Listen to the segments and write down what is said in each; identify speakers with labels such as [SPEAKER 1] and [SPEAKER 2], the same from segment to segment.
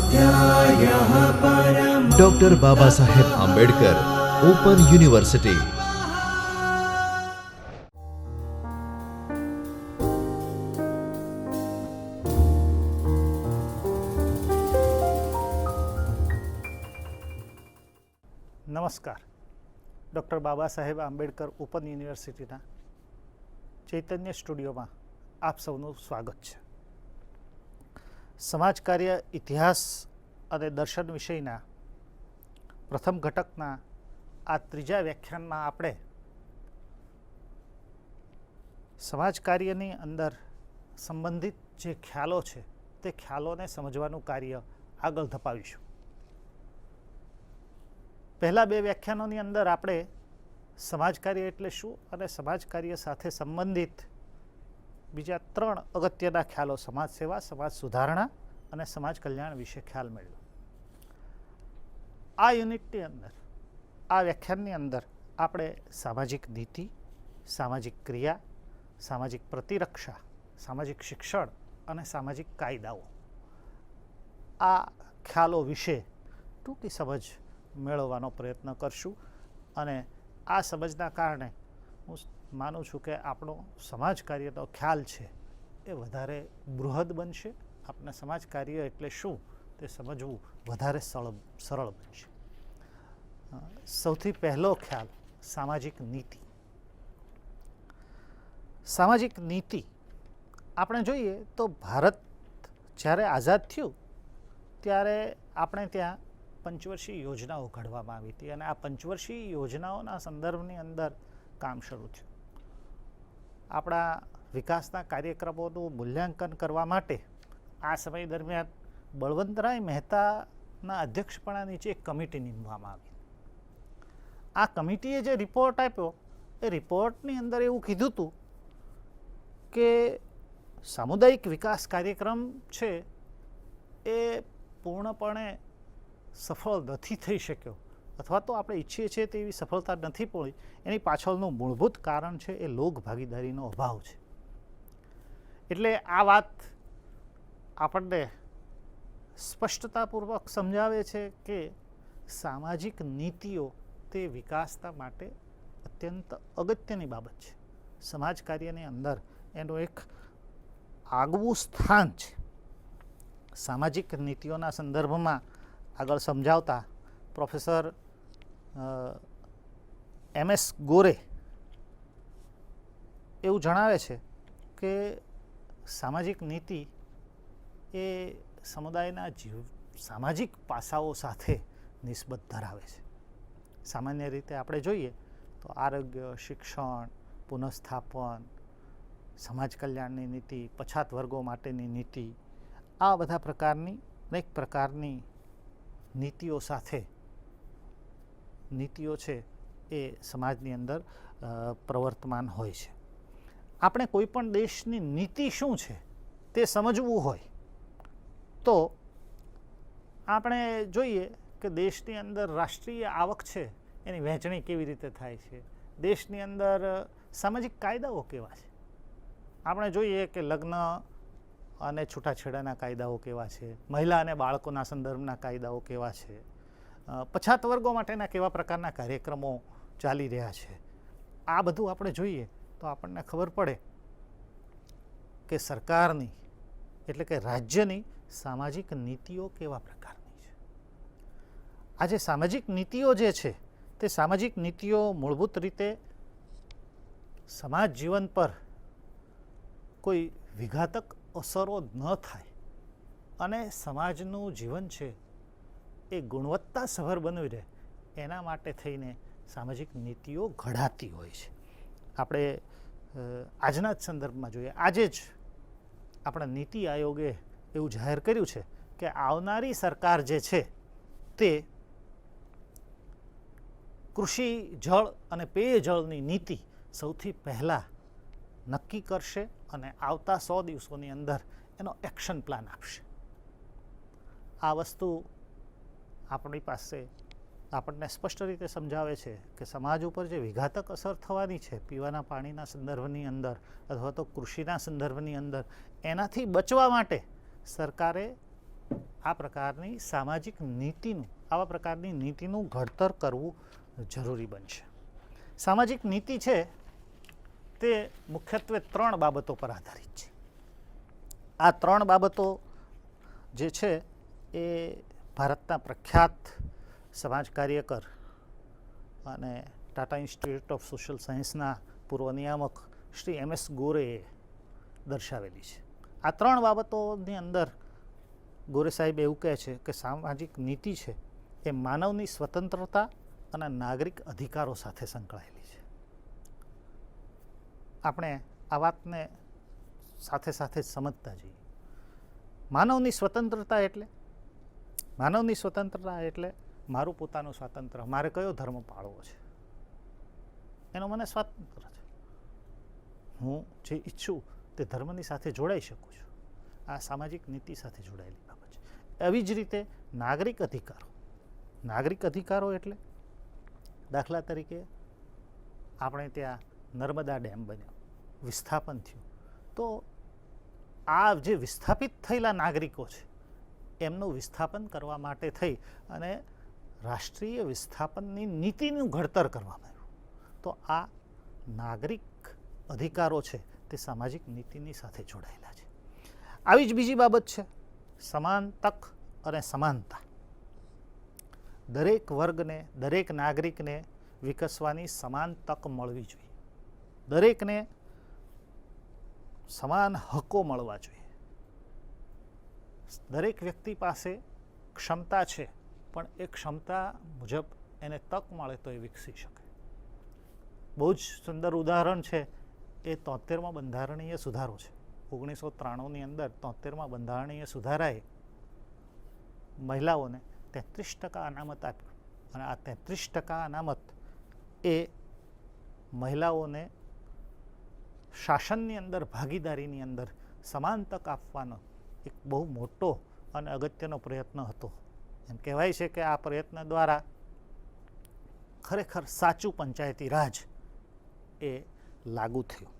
[SPEAKER 1] स्वाध्यायः परमः।
[SPEAKER 2] Doctor Baba Saheb Ambedkar open university.
[SPEAKER 3] નમસ્કાર. Doctor Baba Saheb Ambedkar open યુનિવર્સિટીના ચૈતન્ય સ્ટુડિયોમાં આપ સૌનું સ્વાગત છે. સમાજ કાર્ય ઇતિહાસ અને દર્શન વિષયના પ્રથમ ઘટકના આ ત્રીજા વ્યાખ્યાનમાં આપણે સમાજ કાર્યની અંદર સંબંધિત જે ખ્યાલો છે તે ખ્યાલોને સમજવાનું કાર્ય આગળ ધપાવીશું. પહેલા બે વ્યાખ્યાનોની અંદર આપણે સમાજ કાર્ય એટલે શું અને સમાજ કાર્ય સાથે સંબંધિત બીજા ત્રણ અગત્યના ખ્યાલો સમાજ સેવા, સમાજ સુધારણા અને સમાજ કલ્યાણ વિશે ખ્યાલ મેળવ્યો. આ યુનિટની અંદર, આ વ્યાખ્યાનની અંદર આપણે સામાજિક નીતિ, સામાજિક ક્રિયા, સામાજિક પ્રતિરક્ષા, સામાજિક શિક્ષણ અને સામાજિક કાયદાઓ આ ખ્યાલો વિશે ટૂંકી સમજ મેળવવાનો પ્રયત્ન કરશું. અને આ સમજના કારણે હું માનું છું કે આપણો સમાજ કાર્યનો ખ્યાલ છે એ વધારે બૃહદ બનશે. આપણે સમાજ કાર્ય એટલે શું તે સમજવું વધારે સરળ બનશે. સૌથી પહેલો ખ્યાલ સામાજિક નીતિ. સામાજિક નીતિ આપણે જોઈએ તો ભારત જ્યારે આઝાદ થયું ત્યારે આપણે ત્યાં પંચવર્ષીય યોજનાઓ ઘડવામાં આવી હતી અને આ પંચવર્ષીય યોજનાઓના સંદર્ભની અંદર કામ શરૂ થયું. આપણા વિકાસના કાર્યક્રમોનું મૂલ્યાંકન કરવા માટે આ સમય દરમિયાન બળવંતરાય મહેતાના અધ્યક્ષપણા નીચે એક કમિટી નીમવામાં આવી. આ કમિટીએ જે રિપોર્ટ આપ્યો એ રિપોર્ટની અંદર એવું કીધું હતું કે સામુદાયિક વિકાસ કાર્યક્રમ છે એ પૂર્ણપણે સફળ નથી થઈ શક્યો અથવા તો આપણે ઈચ્છીએ છીએ તેવી સફળતા નથી પડી. એની પાછળનું મૂળભૂત કારણ છે એ લોક ભાગીદારીનો અભાવ છે. એટલે આ વાત આપણને સ્પષ્ટતાપૂર્વક સમજાવે છે કે સામાજિક નીતિઓ તે વિકાસના માટે અત્યંત અગત્યની બાબત છે. સમાજ કાર્યની અંદર એનું એક આગવું સ્થાન છે. સામાજિક નીતિઓના સંદર્ભમાં આગળ સમજાવતા પ્રોફેસર MS ગોરે એવું જણાવે છે કે સામાજિક નીતિ એ સમુદાયના સામાજિક પાસાઓ સાથે નિસ્બત ધરાવે છે. સામાન્ય રીતે આપણે જોઈએ તો આરોગ્ય, શિક્ષણ, પુનઃસ્થાપન, સમાજ કલ્યાણની નીતિ, પછાત વર્ગો માટેની નીતિ, આ બધા પ્રકારની અનેક પ્રકારની નીતિઓ સાથે નીતિઓ છે એ સમાજની અંદર પ્રવર્તમાન હોય છે. આપણે કોઈ પણ દેશની નીતિ શું છે તે સમજવું હોય તો આપણે જોઈએ કે દેશની અંદર રાષ્ટ્રીય આવક છે એની વહેંચણી કેવી રીતે થાય છે, દેશની અંદર સામાજિક કાયદાઓ કેવા છે. આપણે જોઈએ કે લગ્ન અને છૂટાછેડાના કાયદાઓ કેવા છે, મહિલા અને બાળકોના સંદર્ભના કાયદાઓ કેવા છે, પછાત વર્ગો માટેના કેવા પ્રકારના કાર્યક્રમો ચાલી રહ્યા છે. આ બધું આપણે જોઈએ તો આપણને ખબર પડે કે સરકારની એટલે કે રાજ્યની સામાજિક નીતિઓ કેવા પ્રકારની છે. આજે સામાજિક નીતિઓ જે છે તે સામાજિક નીતિઓ મૂળભૂત રીતે સમાજ જીવન પર કોઈ વિઘાતક અસરો ન થાય અને સમાજનું જીવન છે એ ગુણવત્તાસભર બની રહે એના માટે થઈને સામાજિક નીતિઓ ઘડાતી હોય છે. આપણે આજના જ સંદર્ભમાં જોઈએ, આજે જ આપણા નીતિ આયોગે એવું જાહેર કર્યું છે કે આવનારી સરકાર જે છે તે કૃષિ, જળ અને પેયજળની નીતિ સૌથી પહેલાં નક્કી કરશે અને આવતા 100 દિવસોની અંદર એનો એક્શન પ્લાન આપશે. આ વસ્તુ આપણી પાસે આપણને સ્પષ્ટ રીતે સમજાવે છે કે સમાજ ઉપર જે વિઘાતક અસર થવાની છે પીવાના પાણીના સંદર્ભની અંદર અથવા તો કૃષિના સંદર્ભની અંદર, એનાથી બચવા માટે સરકારે આ પ્રકારની સામાજિક નીતિનું આવા પ્રકારની નીતિનું ઘડતર કરવું જરૂરી બનશે. સામાજિક નીતિ છે તે મુખ્યત્વે 3 બાબતો પર આધારિત છે. આ 3 બાબતો જે છે એ ભારતના પ્રખ્યાત સમાજ કાર્યકર અને ટાટા ઇન્સ્ટિટ્યૂટ ઓફ સોશિયલ સાયન્સના પૂર્વ નિયામક શ્રી MS ગોરેએ દર્શાવેલી છે. આ 3 બાબતોની અંદર ગોરે સાહેબ એવું કહે છે કે સામાજિક નીતિ છે એ માનવની સ્વતંત્રતા અને નાગરિક અધિકારો સાથે સંકળાયેલી છે. આપણે આ વાતને સાથે સાથે સમજતા જઈએ. માનવની સ્વતંત્રતા એટલે મારું પોતાનું સ્વાતંત્ર્ય, મારે કયો ધર્મ પાળવો છે એનો મને સ્વાતંત્ર્ય છે. હું જે ઈચ્છું તે ધર્મની સાથે જોડાઈ શકું છું. આ સામાજિક નીતિ સાથે જોડાયેલી બાબત છે. એવી જ રીતે નાગરિક અધિકારો એટલે દાખલા તરીકે આપણે ત્યાં નર્મદા ડેમ બન્યો, વિસ્થાપન થયું, તો આ જે વિસ્થાપિત થયેલા નાગરિકો છે એમનું વિસ્થાપન કરવા માટે થઈ અને રાષ્ટ્રીય વિસ્થાપનની નીતિનું ઘડતર કરવામાં આવ્યું. તો આ નાગરિક અધિકારો છે તે સામાજિક નીતિની સાથે જોડાયેલા છે. આવી જ બીજી બાબત છે સમાન તક અને સમાનતા. દરેક વર્ગને, દરેક નાગરિકને વિકસવાની સમાન તક મળવી જોઈએ. દરેકને સમાન હકો મળવા જોઈએ. દરેક વ્યક્તિ પાસે ક્ષમતા છે, પણ એ ક્ષમતા મુજબ એને તક મળે તો એ વિકસી શકે. બહુ જ સુંદર ઉદાહરણ છે એ 73માં બંધારણીય સુધારો છે. 1993ની અંદર 73માં બંધારણીય સુધારાએ મહિલાઓને 33% અનામત આપ્યું અને આ 33% અનામત એ મહિલાઓને શાસનની અંદર, ભાગીદારીની અંદર સમાન તક આપવાનો એક બહુ મોટો અને અગત્યનો પ્રયત્ન હતો. એમ કહેવાય છે કે આ પ્રયત્ન દ્વારા ખરેખર સાચું પંચાયતી રાજ એ લાગુ થયું.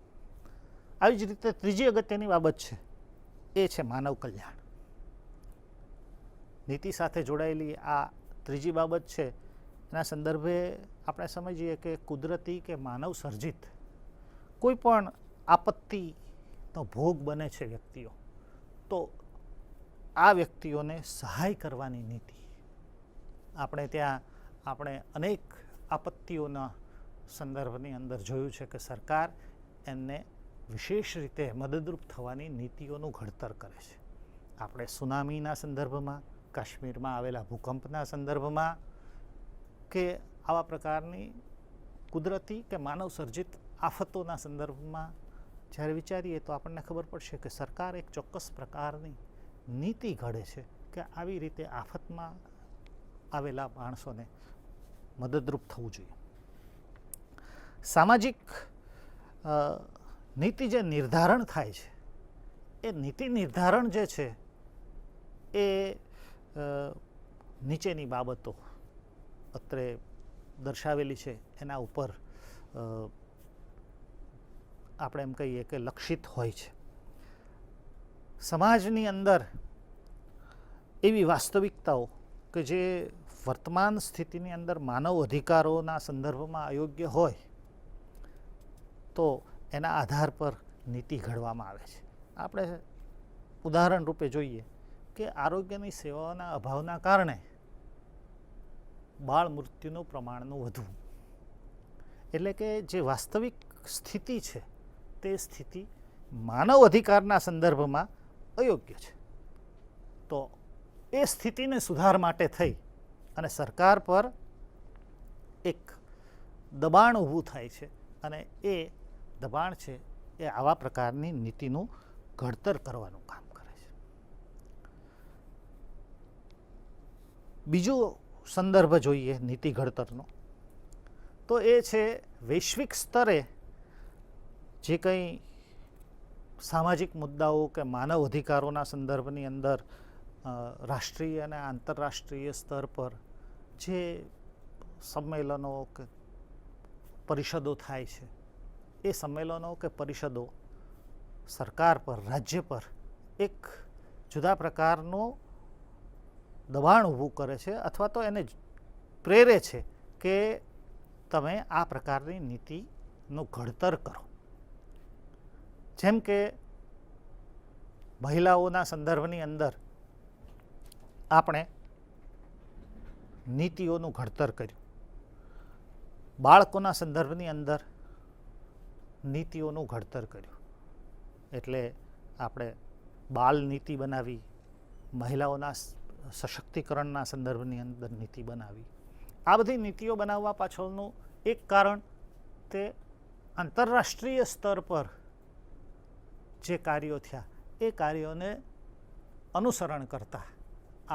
[SPEAKER 3] આવી જ રીતે ત્રીજી અગત્યની બાબત છે એ છે માનવ કલ્યાણ. નીતિ સાથે જોડાયેલી આ ત્રીજી બાબત છે. એના સંદર્ભે આપણે સમજીએ કે કુદરતી કે માનવ સર્જિત કોઈ પણ આપત્તિનો ભોગ બને છે વ્યક્તિઓ, તો આ વ્યક્તિઓને સહાય કરવાની નીતિ. આપણે અનેક આપત્તિઓના સંદર્ભની અંદર જોયું છે કે સરકાર એમને વિશેષ રીતે મદદરૂપ થવાની નીતિઓનું ઘડતર કરે છે. આપણે સુનામીના સંદર્ભમાં, કાશ્મીરમાં આવેલા ભૂકંપના સંદર્ભમાં કે આવા પ્રકારની કુદરતી કે માનવ સર્જિત આફતોના સંદર્ભમાં જ્યારે વિચારીએ તો આપણને ખબર પડશે કે સરકાર એક ચોક્કસ પ્રકારની નીતિ ઘડે છે કે આવી રીતે આફતમાં આવેલા માણસોને મદદરૂપ થવું જોઈએ. સામાજિક નીતિ જે નિર્ધારણ થાય છે એ નીતિ નિર્ધારણ જે છે એ નીચેની બાબતો અત્રે દર્શાવેલી છે એના ઉપર આપણે એમ કહીએ કે લક્ષિત હોય છે. સમાજની અંદર એવી વાસ્તવિકતાઓ કે જે વર્તમાન સ્થિતિની અંદર માનવ અધિકારોના સંદર્ભમાં અયોગ્ય હોય તો એના આધાર પર નીતિ ઘડવામાં આવે છે. આપણે ઉદાહરણ રૂપે જોઈએ કે આરોગ્યની સેવાઓના અભાવના કારણે બાળ મૃત્યુનું પ્રમાણનું વધવું, એટલે કે જે વાસ્તવિક સ્થિતિ છે તે સ્થિતિ માનવ અધિકારના સંદર્ભમાં અયોગ્ય છે. તો એ સ્થિતિને સુધાર માટે થઈ અને સરકાર પર એક દબાણ ઊભું થાય છે અને એ દબાણ છે એ આવા પ્રકારની નીતિનું ઘડતર કરવાનું કામ કરે છે. બીજો સંદર્ભ જોઈએ નીતિ ઘડતરનો, તો એ છે વૈશ્વિક સ્તરે જે કંઈ સામાજિક મુદ્દાઓ કે માનવ અધિકારોના સંદર્ભની અંદર રાષ્ટ્રીય અને આંતરરાષ્ટ્રીય સ્તર પર જે સંમેલનો કે પરિષદો થાય છે, એ સંમેલનો કે પરિષદો સરકાર પર, રાજ્ય પર એક જુદા પ્રકારનો દબાણ ઊભું કરે છે અથવા તો એને પ્રેરે છે કે તમે આ પ્રકારની નીતિનું ઘડતર કરો. જેમ કે મહિલાઓના સંદર્ભની અંદર આપણે નીતિઓનું ઘડતર કર્યું, બાળકોના સંદર્ભની અંદર નીતિઓનું ઘડતર કર્યું. એટલે આપણે બાળ નીતિ બનાવી, મહિલાઓના સશક્તિકરણના સંદર્ભની અંદર નીતિ બનાવી. આ બધી નીતિઓ બનાવવા પાછળનું એક કારણ તે આંતરરાષ્ટ્રીય સ્તર પર જે કાર્યો થયા એ કાર્યોને અનુસરણ કરતા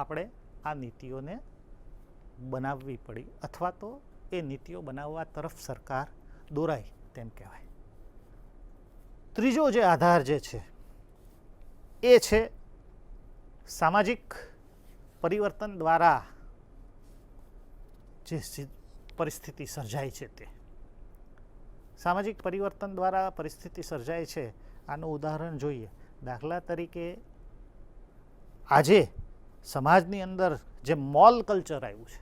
[SPEAKER 3] આપણે આ નીતિઓને બનાવવી પડી અથવા તો એ નીતિઓ બનાવવા તરફ સરકાર દોરાય તેમ કહેવાય. ત્રીજો જે આધાર જે છે એ છે સામાજિક પરિવર્તન દ્વારા જે પરિસ્થિતિ સર્જાય છે તે. સામાજિક પરિવર્તન દ્વારા પરિસ્થિતિ સર્જાય છે. આનું ઉદાહરણ જોઈએ. દાખલા તરીકે આજે સમાજની અંદર જે મોલ કલ્ચર આવ્યું છે,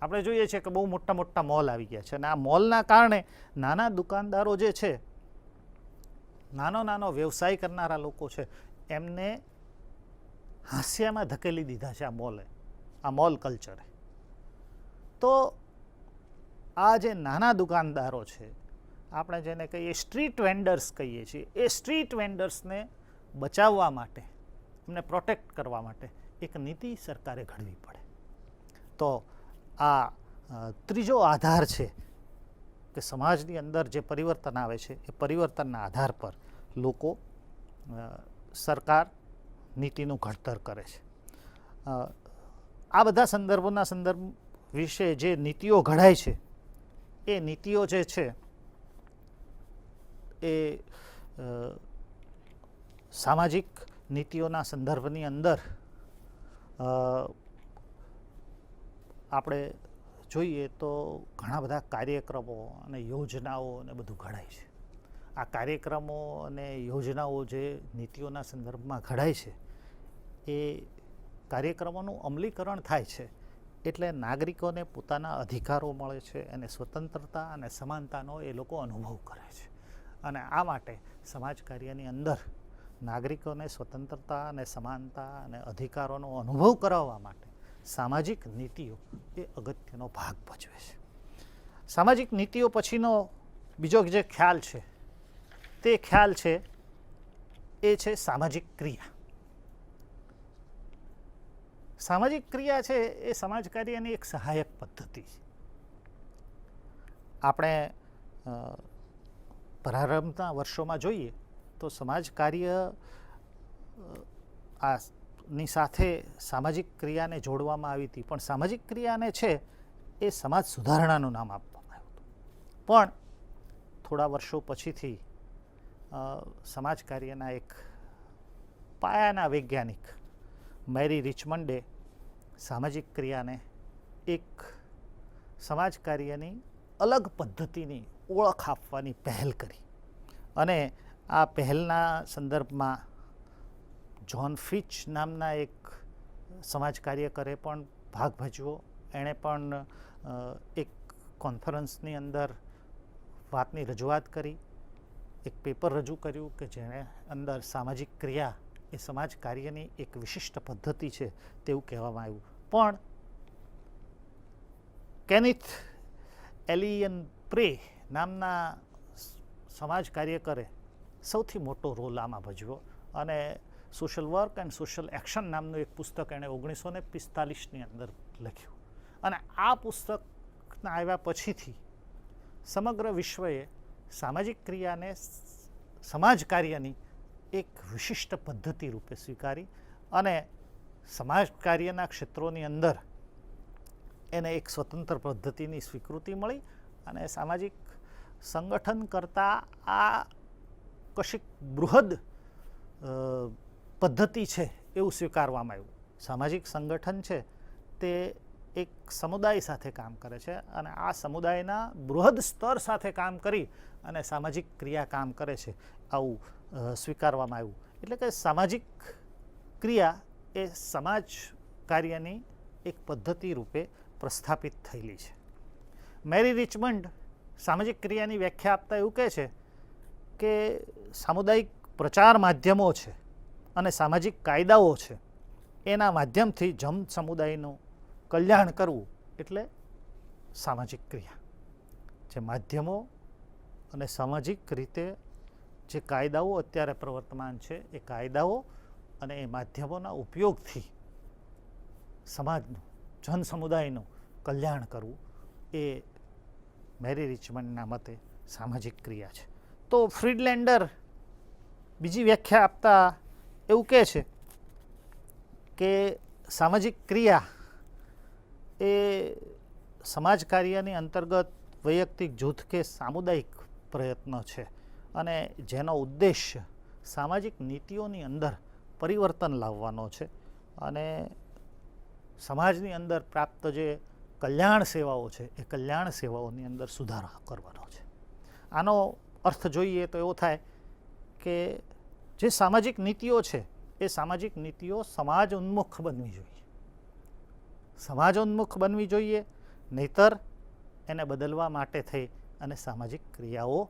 [SPEAKER 3] આપણે જોઈએ છીએ કે બહુ મોટા મોટા મોલ આવી ગયા છે અને આ મોલના કારણે નાના દુકાનદારો જે છે, નાનો વ્યવસાય કરનારા લોકો છે, એમને હાસ્યામાં ધકેલી દીધા છે આ મોલ કલ્ચરે. તો આ જે નાના દુકાનદારો છે, આપણે જેને કહીએ સ્ટ્રીટ વેન્ડર્સ કહીએ છીએ, એ સ્ટ્રીટ વેન્ડર્સને બચાવવા માટે, એમને પ્રોટેક્ટ કરવા માટે એક નીતિ સરકારે ઘડવી પડે. તો આ ત્રીજો આધાર છે કે સમાજની અંદર જે પરિવર્તન આવે છે એ પરિવર્તનના આધાર પર લોકો સરકાર નીતિનું ઘડતર કરે છે. આ બધા સંદર્ભોના સંદર્ભ વિશે જે નીતિઓ ઘડાય છે એ નીતિઓ જે છે એ સામાજિક નીતિઓના સંદર્ભની અંદર આપણે જોઈએ તો ઘણા બધા કાર્યક્રમો અને યોજનાઓ અને બધું ઘડાય છે. આ કાર્યક્રમો અને યોજનાઓ જે નીતિઓના સંદર્ભમાં ઘડાય છે એ કાર્યક્રમોનું અમલીકરણ થાય છે એટલે નાગરિકોને પોતાના અધિકારો મળે છે અને સ્વતંત્રતા અને સમાનતાનો એ લોકો અનુભવ કરે છે. અને આ માટે સમાજ કાર્યની અંદર નાગરિકોને સ્વતંત્રતા અને સમાનતા અને અધિકારોનો અનુભવ કરાવવા માટે સામાજિક નીતિઓ એ અગત્યનો ભાગ ભજવે છે. સામાજિક નીતિઓ પછીનો બીજો જે ખ્યાલ છે તે ખ્યાલ છે એ છે સામાજિક ક્રિયા. સામાજિક ક્રિયા છે એ સમાજ કાર્યની એક સહાયક પદ્ધતિ છે. આપણે પ્રારંભના વર્ષોમાં જોઈએ તો સમાજ કાર્ય ની સાથે સામાજિક ક્રિયાને જોડવામાં આવી હતી, પણ સામાજિક ક્રિયાને છે એ સમાજ સુધારણાનું નામ આપવામાં આવ્યું હતું. પણ થોડા વર્ષો પછીથી સમાજ કાર્યના એક પાયાના વૈજ્ઞાનિક મેરી રિચમન્ડે સામાજિક ક્રિયાને એક સમાજ કાર્યની અલગ પદ્ધતિની ઓળખ આપવાની પહેલ કરી અને આ પહેલના સંદર્ભમાં જ્હોન ફિચ નામના એક સમાજ કાર્યકરે પણ ભાગ ભજવ્યો. એણે પણ એક કોન્ફરન્સની અંદર વાતની રજૂઆત કરી, એક પેપર રજૂ કર્યું કે જેને અંદર સામાજિક ક્રિયા એ સમાજ કાર્યની એક વિશિષ્ટ પદ્ધતિ છે તેવું કહેવામાં આવ્યું. પણ કેનિથ એલિયન પ્રે નામના સમાજ કાર્યકરે સૌથી મોટો રોલ આમાં ભજવ્યો અને social work and social action નામનું એક પુસ્તક એણે 1945ની અંદર લખ્યું. અને આ પુસ્તકના આવ્યા પછીથી સમગ્ર વિશ્વએ સામાજિક ક્રિયાને સમાજ કાર્યની એક વિશિષ્ટ પદ્ધતિ રૂપે સ્વીકારી અને સમાજ કાર્યના ક્ષેત્રોની અંદર એને એક સ્વતંત્ર પદ્ધતિની સ્વીકૃતિ મળી અને સામાજિક સંગઠન કરતાં આ કશીક બૃહદ પદ્ધતિ છે એવું સ્વીકારવામાં આવ્યું. સામાજિક સંગઠન છે તે એક સમુદાય સાથે કામ કરે છે અને આ સમુદાયના બૃહદ સ્તર સાથે કામ કરી અને સામાજિક ક્રિયા કામ કરે છે આવું સ્વીકારવામાં આવ્યું. એટલે કે સામાજિક ક્રિયા એ સમાજ કાર્યની એક પદ્ધતિ રૂપે પ્રસ્થાપિત થયેલી છે. મેરી રિચમન્ડ સામાજિક ક્રિયાની વ્યાખ્યા આપતા એવું કહે છે કે સામુદાયિક પ્રચાર માધ્યમો છે અને સામાજિક કાયદાઓ છે, એના માધ્યમથી જન સમુદાયનું કલ્યાણ કરવું એટલે સામાજિક ક્રિયા. જે માધ્યમો અને સામાજિક રીતે જે કાયદાઓ અત્યારે પ્રવર્તમાન છે, એ કાયદાઓ અને એ માધ્યમોના ઉપયોગથી સમાજનું, જન સમુદાયનું કલ્યાણ કરવું એ મેરી રિચમન્ડના મતે સામાજિક ક્રિયા છે. તો ફ્રીડલેન્ડર બીજી વ્યાખ્યા આપતા એવું કહે છે કે સામાજિક ક્રિયા એ સમાજ કાર્યની અંતર્ગત વૈયક્તિક જૂથ કે સામુદાયિક પ્રયત્નો છે અને જેનો ઉદ્દેશ્ય સામાજિક નીતિઓની અંદર પરિવર્તન લાવવાનો છે અને સમાજની અંદર પ્રાપ્ત જે કલ્યાણ સેવાઓ છે એ કલ્યાણ સેવાઓની અંદર સુધારો કરવાનો છે. આનો અર્થ જોઈએ તો એવો થાય કે જે સામાજિક નીતિઓ છે એ સામાજિક નીતિઓ સમાજ ઉન્મુખ બનવી જોઈએ. સમાજોન્મુખ બનવી જોઈએ, નહીતર એને બદલવા માટે થઈ અને સામાજિક ક્રિયાઓ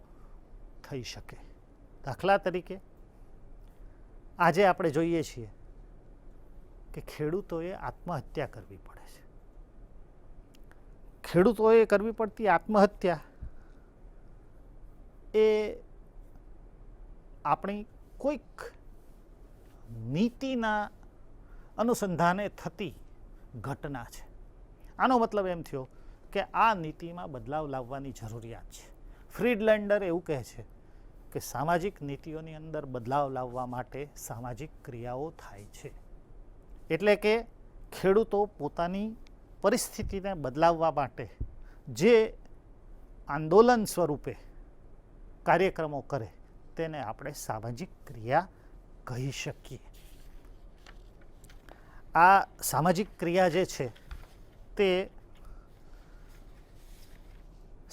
[SPEAKER 3] થઈ શકે. દાખલા તરીકે આજે આપણે જોઈએ છીએ કે ખેડૂતોએ આત્મહત્યા કરવી પડે છે. ખેડૂતોએ કરવી પડતી આત્મહત્યા એ આપણી કોઈક નીતિના અનુસંધાને થતી ઘટના છે. આનો મતલબ એમ થયો કે આ નીતિમાં બદલાવ લાવવાની જરૂરિયાત છે. ફ્રીડલેન્ડર એવું કહે છે કે સામાજિક નીતિઓની અંદર બદલાવ લાવવા માટે સામાજિક ક્રિયાઓ થાય છે. એટલે કે ખેડૂતો પોતાની પરિસ્થિતિને બદલાવવા માટે જે આંદોલન સ્વરૂપે કાર્યક્રમો કરે તેને આપણે સામાજિક ક્રિયા કહી શકીએ. આ સામાજિક ક્રિયા જે છે તે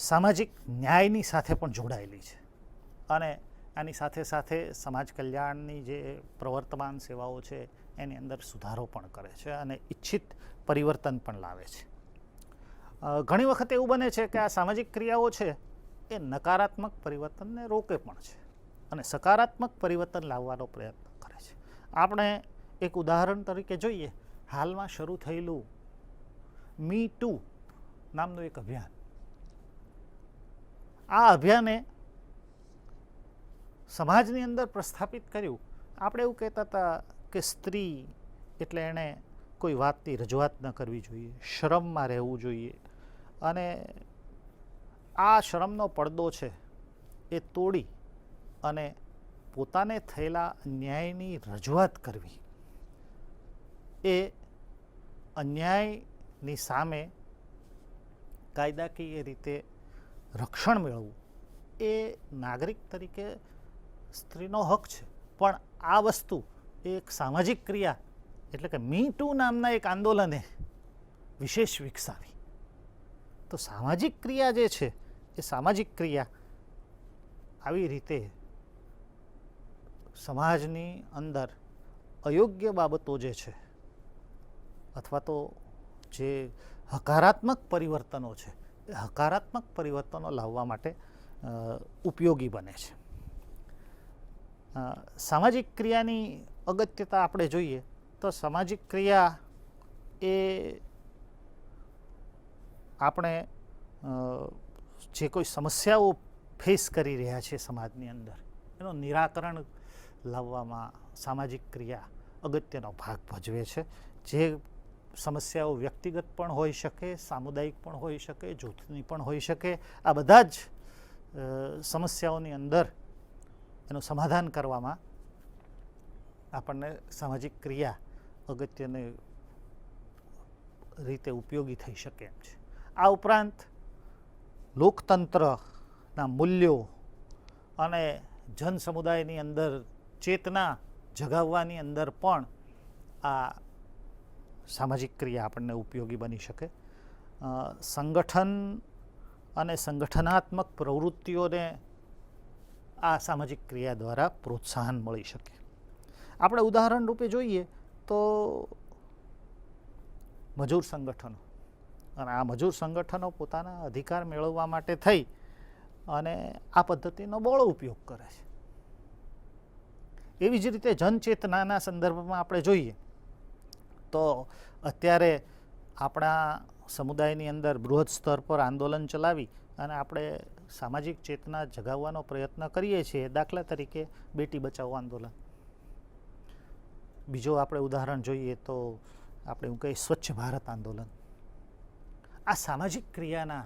[SPEAKER 3] સામાજિક ન્યાયની સાથે પણ જોડાયેલી છે અને આની સાથે સાથે સમાજ કલ્યાણની જે પ્રવર્તમાન સેવાઓ છે એની અંદર સુધારો પણ કરે છે અને ઈચ્છિત પરિવર્તન પણ લાવે છે. ઘણી વખત એવું બને છે કે આ સામાજિક ક્રિયાઓ છે એ નકારાત્મક પરિવર્તનને રોકે પણ છે અને સકારાત્મક પરિવર્તન લાવવાનો પ્રયત્ન કરે છે. આપણે એક ઉદાહરણ તરીકે જોઈએ, હાલમાં શરૂ થયેલું મી ટુ નામનું એક અભિયાન. આ અભિયાને સમાજની અંદર પ્રસ્થાપિત કર્યું. આપણે એવું કહેતા હતા કે સ્ત્રી એટલે એણે કોઈ વાતની રજૂઆત ન કરવી જોઈએ, શરમમાં રહેવું જોઈએ અને આ શરમનો પડદો છે એ તોડી અને પોતાને થયેલા અન્યાયની રજૂઆત કરવી, એ અન્યાયની સામે કાયદાકીય રીતે રક્ષણ મેળવવું એ નાગરિક તરીકે સ્ત્રીનો હક છે. પણ આ વસ્તુ એક સામાજિક ક્રિયા એટલે કે મી ટુ નામના એક આંદોલને વિશેષ વિકસાવી. તો સામાજિક ક્રિયા જે છે એ સામાજિક ક્રિયા આવી રીતે સમાજની અંદર અયોગ્ય બાબતો જે છે અથવા તો જે હકારાત્મક પરિવર્તનો છે એ હકારાત્મક પરિવર્તનો લાવવા માટે ઉપયોગી બને છે. સામાજિક ક્રિયાની અગત્યતા આપણે જોઈએ તો સામાજિક ક્રિયા એ આપણે જે કોઈ સમસ્યાઓ ફેસ કરી રહ્યા છે સમાજની અંદર એનું નિરાકરણ લાવવામાં સામાજિક ક્રિયા અગત્યનો ભાગ ભજવે છે. જે સમસ્યાઓ વ્યક્તિગત પણ હોઈ શકે, સામુદાયિક પણ હોઈ શકે, જૂથની પણ હોઈ શકે, આ બધા જ સમસ્યાઓની અંદર એનું સમાધાન કરવામાં આપણને સામાજિક ક્રિયા અગત્યની રીતે ઉપયોગી થઈ શકે એમ છે. આ ઉપરાંત લોકતંત્રના મૂલ્યો અને જન સમુદાયની અંદર ચેતના જગાવવાની અંદર પણ આ સામાજિક ક્રિયા આપણને ઉપયોગી બની શકે. સંગઠન અને સંગઠનાત્મક પ્રવૃત્તિઓને આ સામાજિક ક્રિયા દ્વારા પ્રોત્સાહન મળી શકે. આપણે ઉદાહરણ રૂપે જોઈએ તો મજૂર સંગઠનો, અને આ મજૂર સંગઠનો પોતાના અધિકાર મેળવવા માટે થઈ અને આ પદ્ધતિનો બહોળો ઉપયોગ કરે છે. એવી જ રીતે જનચેતનાના સંદર્ભમાં આપણે જોઈએ તો અત્યારે આપણા સમુદાયની અંદર બૃહદ સ્તર પર આંદોલન ચલાવી અને આપણે સામાજિક ચેતના જગાવવાનો પ્રયત્ન કરીએ છીએ. દાખલા તરીકે બેટી બચાવો આંદોલન. બીજો આપણે ઉદાહરણ જોઈએ તો આપણે એવું કહીએ સ્વચ્છ ભારત આંદોલન. આ સામાજિક ક્રિયાના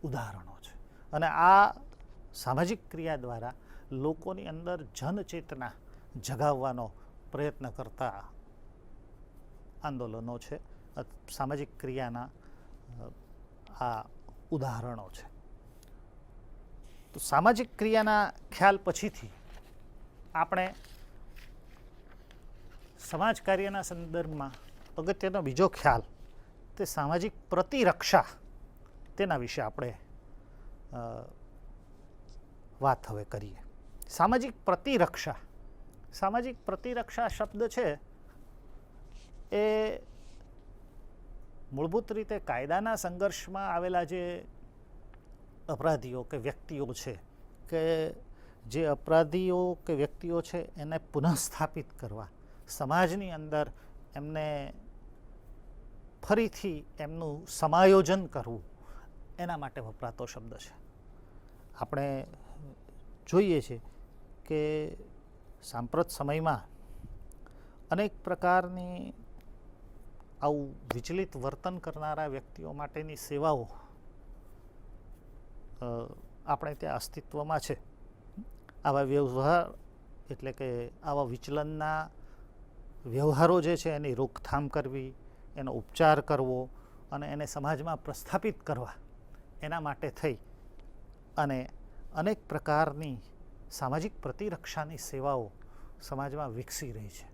[SPEAKER 3] ઉદાહરણો છે અને આ સામાજિક ક્રિયા દ્વારા લોકોની અંદર જનચેતના જગાવવાનો પ્રયત્ન કરતા આંદોલનો છે, સામાજિક ક્રિયાના આ ઉદાહરણો છે. તો સામાજિક ક્રિયાના ખ્યાલ પછીથી આપણે સમાજ કાર્યના સંદર્ભમાં અગત્યનો બીજો ખ્યાલ તે સામાજિક પ્રતિરક્ષા, તેના વિશે આપણે વાત હવે કરીએ. સામાજિક પ્રતિરક્ષા. સામાજિક પ્રતિરક્ષા શબ્દ છે એ મૂળભૂત રીતે કાયદાના સંઘર્ષમાં આવેલા જે અપરાધીઓ કે વ્યક્તિઓ છે, કે જે અપરાધીઓ કે વ્યક્તિઓ છે એને પુનઃસ્થાપિત કરવા, સમાજની અંદર એમને ફરીથી એમનું સમાયોજન કરવું, એના માટે વપરાતો શબ્દ છે. આપણે જોઈએ છીએ કે સાંપ્રત સમયમાં અનેક પ્રકારની આવું વિચલિત વર્તન કરનારા વ્યક્તિઓ માટેની સેવાઓ આપણે ત્યાં અસ્તિત્વમાં છે. આવા વ્યવહાર એટલે કે આવા વિચલનના વ્યવહારો જે છે એની રોકથામ કરવી, એનો ઉપચાર કરવો અને એને સમાજમાં પ્રસ્થાપિત કરવા, એના માટે થઈ અને અનેક પ્રકારની સામાજિક પ્રતિરક્ષાની સેવાઓ સમાજમાં વિકસી રહી છે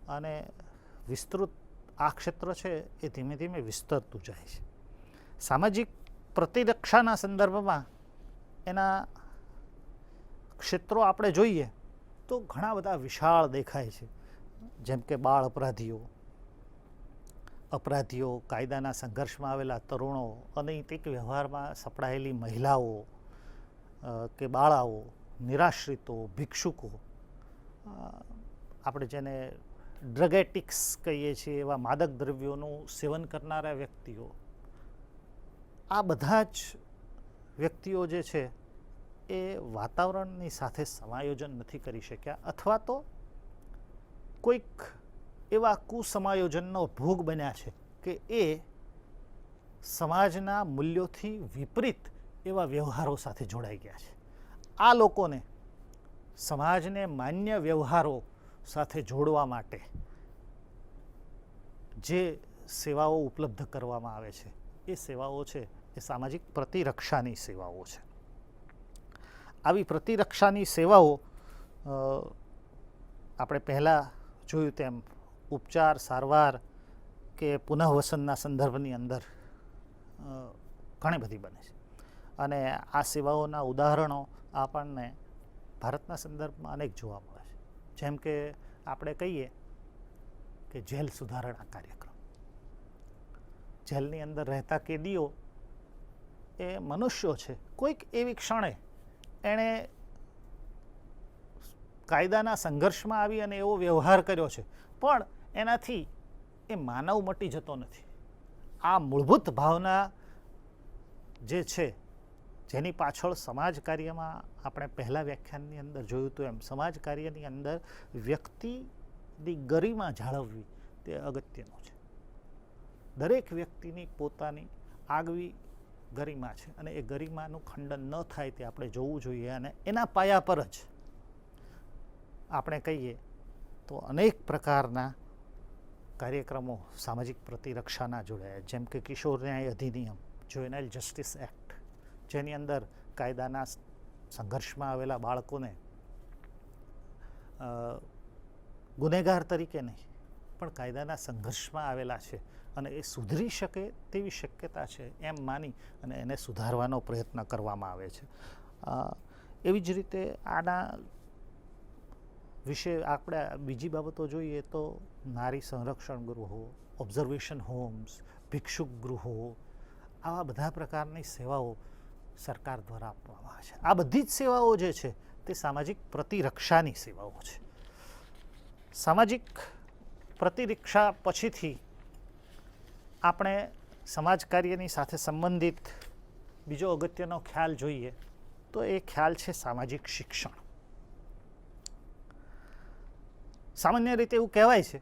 [SPEAKER 3] અને વિસ્તૃત આ ક્ષેત્ર છે એ ધીમે ધીમે વિસ્તરતું જાય છે. સામાજિક પ્રતિરક્ષાના સંદર્ભમાં એના ક્ષેત્રો આપણે જોઈએ તો ઘણા બધા વિશાળ દેખાય છે, જેમ કે બાળ અપરાધીઓ, કાયદાના સંઘર્ષમાં આવેલા તરુણો, અનૈતિક વ્યવહારમાં સપડાયેલી મહિલાઓ કે બાળાઓ, નિરાશ્રિતો, ભિક્ષુકો, આપણે જેને ડ્રગ એડિક્ટ્સ કહીએ છીએ એવા માદક દ્રવ્યોનું સેવન કરનારા વ્યક્તિઓ, આ બધા જ વ્યક્તિઓ જે છે એ વાતાવરણની સાથે સમાયોજન નથી કરી શક્યા અથવા તો કોઈક એવા કુસમાયોજનનો ભોગ બન્યા છે કે એ સમાજના મૂલ્યોથી વિપરીત એવા વ્યવહારો સાથે જોડાઈ ગયા છે. આ લોકોને સમાજને માન્ય વ્યવહારો સાથે જોડવા માટે જે સેવાઓ ઉપલબ્ધ કરવામાં આવે છે એ સેવાઓ છે એ સામાજિક પ્રતિરક્ષાની સેવાઓ છે. આવી પ્રતિરક્ષાની સેવાઓ આપણે પહેલાં જોયું તેમ ઉપચાર, સારવાર કે પુનઃવસનના સંદર્ભની અંદર ઘણી બધી બને છે અને આ સેવાઓના ઉદાહરણો આપણને ભારતના સંદર્ભમાં અનેક જોવા મળે છે. જેમ કે આપણે કહીએ કે જેલ સુધારણા કાર્યક્રમ. જેલની અંદર રહેતા કેદીઓ એ મનુષ્યો છે. કોઈક એવી ક્ષણે એણે કાયદાના સંઘર્ષમાં આવી અને એવો વ્યવહાર કર્યો છે, પણ એનાથી એ માનવ મટી જતો નથી. આ મૂળભૂત ભાવના જે છે, જેની પાછળ સમાજ કાર્યમાં આપણે પહેલા વ્યાખ્યાનની અંદર જોયું હતું એમ સમાજ કાર્યની અંદર વ્યક્તિની ગરિમા જાળવવી તે અગત્યનું છે. દરેક વ્યક્તિની પોતાની આગવી ગરિમા છે અને એ ગરિમાનું ખંડન ન થાય તે આપણે જોવું જોઈએ અને એના પાયા પર જ આપણે કહીએ તો અનેક પ્રકારના કાર્યક્રમો સામાજિક પ્રતિરક્ષાના જોડાયા, જેમ કે કિશોર ન્યાય અધિનિયમ, જ્યુવેનાઇલ જસ્ટિસ એક્ટ, જેની અંદર કાયદાના સંઘર્ષમાં આવેલા બાળકોને ગુનેગાર તરીકે નહીં પણ કાયદાના સંઘર્ષમાં આવેલા છે અને એ સુધરી શકે તેવી શક્યતા છે એમ માની અને એને સુધારવાનો પ્રયત્ન કરવામાં આવે છે. એવી જ રીતે આના વિશે આપણે બીજી બાબતો જોઈએ તો નારી સંરક્ષણ ગૃહો, ઓબ્ઝર્વેશન હોમ્સ, ભિક્ષુક ગૃહો, આવા બધા પ્રકારની સેવાઓ સરકાર દ્વારા આપવામાં આવે છે. આ બધી જ સેવાઓ જે છે તે સામાજિક પ્રતિરક્ષાની સેવાઓ છે. સામાજિક પ્રતિરક્ષા પછીથી આપણે સમાજ કાર્યની સાથે સંબંધિત બીજો અગત્યનો ખ્યાલ જોઈએ તો એ ખ્યાલ છે સામાજિક શિક્ષણ. સામાન્ય રીતે એવું કહેવાય છે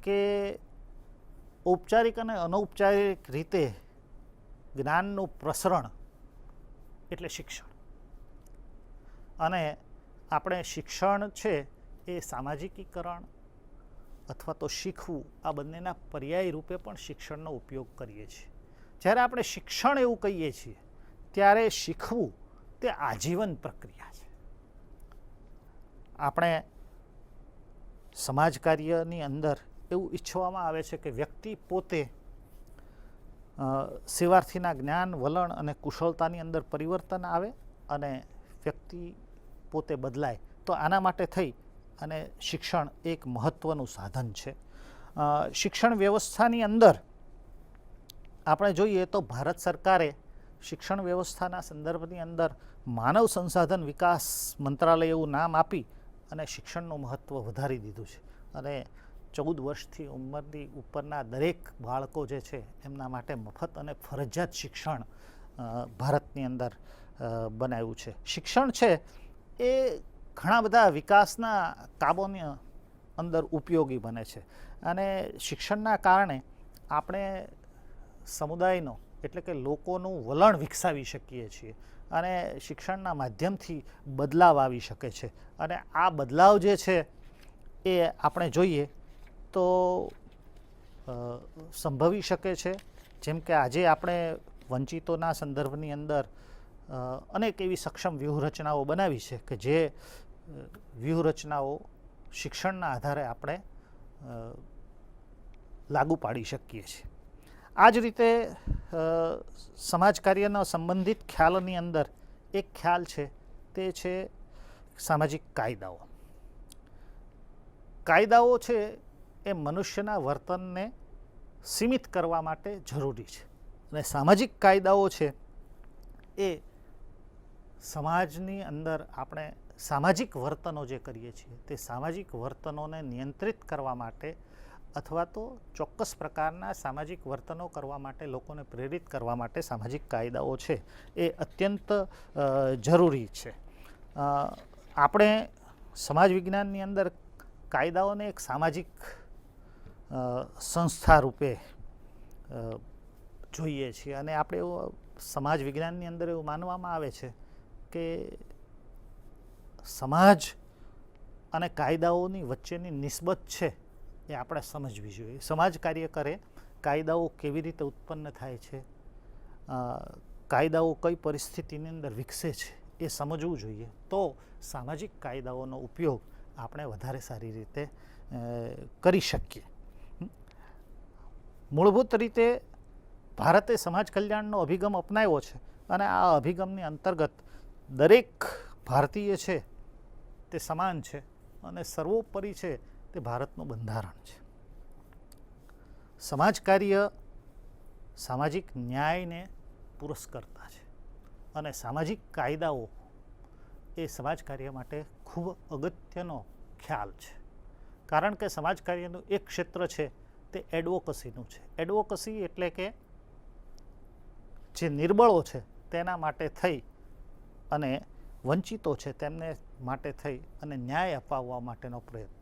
[SPEAKER 3] કે ઔપચારિક અને અનૌપચારિક રીતે જ્ઞાનનું પ્રસરણ એટલે શિક્ષણ. અને આપણે શિક્ષણ છે એ સામાજિકીકરણ અથવા તો શીખવું આ બંનેના પર્યાય રૂપે પણ શિક્ષણનો ઉપયોગ કરીએ છીએ. જ્યારે આપણે શિક્ષણ એવું કહીએ છીએ ત્યારે શીખવું તે આજીવન પ્રક્રિયા છે. આપણે સમાજ કાર્યની અંદર એવું ઈચ્છવામાં આવે છે કે વ્યક્તિ પોતે સેવાર્થીના જ્ઞાન, વલણ અને કુશળતાની અંદર પરિવર્તન આવે અને વ્યક્તિ પોતે બદલાય. તો આના માટે થઈ અને શિક્ષણ એક મહત્ત્વનું સાધન છે. શિક્ષણ વ્યવસ્થાની અંદર આપણે જોઈએ તો ભારત સરકારે શિક્ષણ વ્યવસ્થાના સંદર્ભની અંદર માનવ સંસાધન વિકાસ મંત્રાલય એવું નામ આપી અને શિક્ષણનું મહત્ત્વ વધારી દીધું છે. અને 14 વર્ષથી ઉંમરની ઉપરના દરેક બાળકો જે છે એમના માટે મફત અને ફરજિયાત શિક્ષણ ભારતની અંદર બનાવ્યું છે. શિક્ષણ છે એ ઘણા બધા વિકાસના કામોની અંદર ઉપયોગી બને છે. અને શિક્ષણના કારણે આપણે સમુદાયનો એટલે કે લોકોનું વલણ વિકસાવી શકીએ છીએ અને શિક્ષણના માધ્યમથી બદલાવ આવી શકે છે. અને આ બદલાવ જે છે એ આપણે જોઈએ તો સંભવી શકે છે. જેમ કે આજે આપણે વંચિતોના સંદર્ભની અંદર અનેક એવી સક્ષમ વ્યૂહરચનાઓ બનાવી છે કે જે વ્યૂહરચનાઓ શિક્ષણના આધારે આપણે લાગુ પાડી શકીએ છીએ. આ જ રીતે સમાજ કાર્યના સંબંધિત ખ્યાલની અંદર એક ખ્યાલ છે તે છે સામાજિક કાયદાઓ. કાયદાઓ છે એ મનુષ્યના વર્તનને સીમિત કરવા માટે જરૂરી છે. અને સામાજિક કાયદાઓ છે એ સમાજની અંદર આપણે સામાજિક વર્તનો જે કરીએ છીએ તે સામાજિક વર્તનોને નિયંત્રિત કરવા માટે અથવા તો ચોક્કસ પ્રકારના સામાજિક વર્તનો કરવા માટે લોકોને પ્રેરિત કરવા માટે સામાજિક કાયદાઓ છે એ અત્યંત જરૂરી છે. આપણે સમાજ વિજ્ઞાનની અંદર કાયદાઓને એક સામાજિક સંસ્થા રૂપે જોઈએ છીએ. અને આપણે એવું સમાજ વિજ્ઞાનની અંદર એવું માનવામાં આવે છે કે સમાજ અને કાયદાઓની વચ્ચેની નિસ્બત છે એ આપણે સમજવી જોઈએ. સમાજ કાર્ય કરે, કાયદાઓ કેવી રીતે ઉત્પન્ન થાય છે, કાયદાઓ કઈ પરિસ્થિતિની અંદર વિકસે છે એ સમજવું જોઈએ. તો સામાજિક કાયદાઓનો ઉપયોગ આપણે વધારે સારી રીતે કરી શકીએ. મૂળભૂત રીતે ભારતે સમાજ કલ્યાણનો અભિગમ અપનાવ્યો છે અને આ અભિગમની અંતર્ગત દરેક ભારતીય છે તે સમાન છે અને સર્વોપરી છે તે ભારતનું બંધારણ છે. સમાજ કાર્ય સામાજિક ન્યાયને પુરસ્કર્તા છે અને સામાજિક કાયદાઓ એ સમાજ કાર્ય માટે ખૂબ અગત્યનો ખ્યાલ છે. કારણ કે સમાજ કાર્યનું એક ક્ષેત્ર છે તે એડવોકસીનું છે. એડવોકસી એટલે કે જે નિર્બળો છે તેના માટે થઈ અને વંચિતો છે તેમને માટે થઈ અને ન્યાય અપાવવા માટેનો પ્રયત્ન.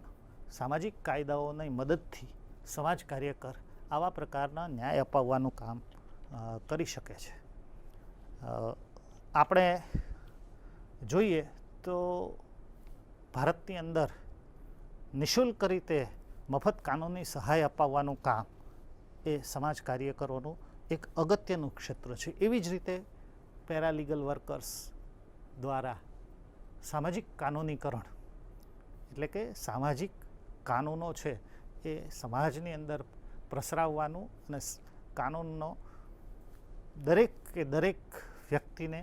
[SPEAKER 3] સામાજિક કાયદાઓની મદદથી સમાજ કાર્યકર આવા પ્રકારના ન્યાય અપાવવાનું કામ કરી શકે છે. આપણે જોઈએ તો ભારતની અંદર નિઃશુલ્ક રીતે મફત કાનૂની સહાય અપાવવાનું કામ એ સમાજ કાર્યકરોનું એક અગત્યનું ક્ષેત્ર છે. એવી જ રીતે પેરાલીગલ વર્કર્સ દ્વારા સામાજિક કાનૂનીકરણ એટલે કે સામાજિક કાનૂનો છે એ સમાજની અંદર પ્રસરાવવાનું અને કાનૂનનો દરેક વ્યક્તિને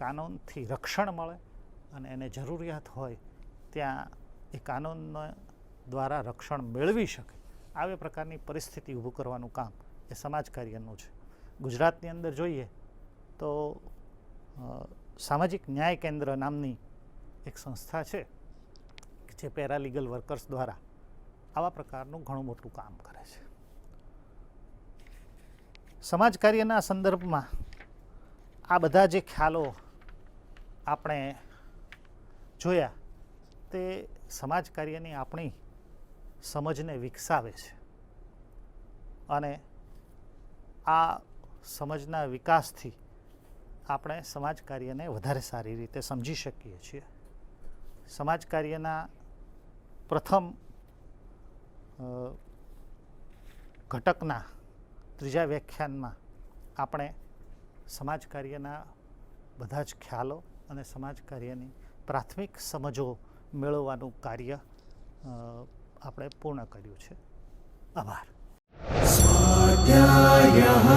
[SPEAKER 3] કાનૂનથી રક્ષણ મળે અને એને જરૂરિયાત હોય ત્યાં એ કાનૂન દ્વારા રક્ષણ મેળવી શકે આવી પ્રકારની પરિસ્થિતિ ઊભું કરવાનું કામ એ સમાજ કાર્યનું છે. ગુજરાતની અંદર જોઈએ તો સામાજિક ન્યાય કેન્દ્ર નામની એક સંસ્થા છે જે પેરાલીગલ વર્કર્સ દ્વારા આવા પ્રકારનું ઘણું મોટું કામ કરે છે. સમાજ કાર્યના સંદર્ભમાં આ બધા જે ખ્યાલો આપણે જોયા તે સમાજ કાર્યની આપણી સમજને વિકસાવે છે અને આ સમજના વિકાસથી આપણે સમાજ કાર્યને વધારે સારી રીતે સમજી શકીએ છીએ. સમાજ કાર્યના પ્રથમ ઘટકના ત્રીજા વ્યાખ્યાનમાં આપણે સમાજ કાર્યના બધા જ ખ્યાલો અને સમાજ કાર્યની પ્રાથમિક સમજો મેળવવાનું કાર્ય આપણે પૂર્ણ કર્યું છે. આભાર.
[SPEAKER 1] स्वाध्यायः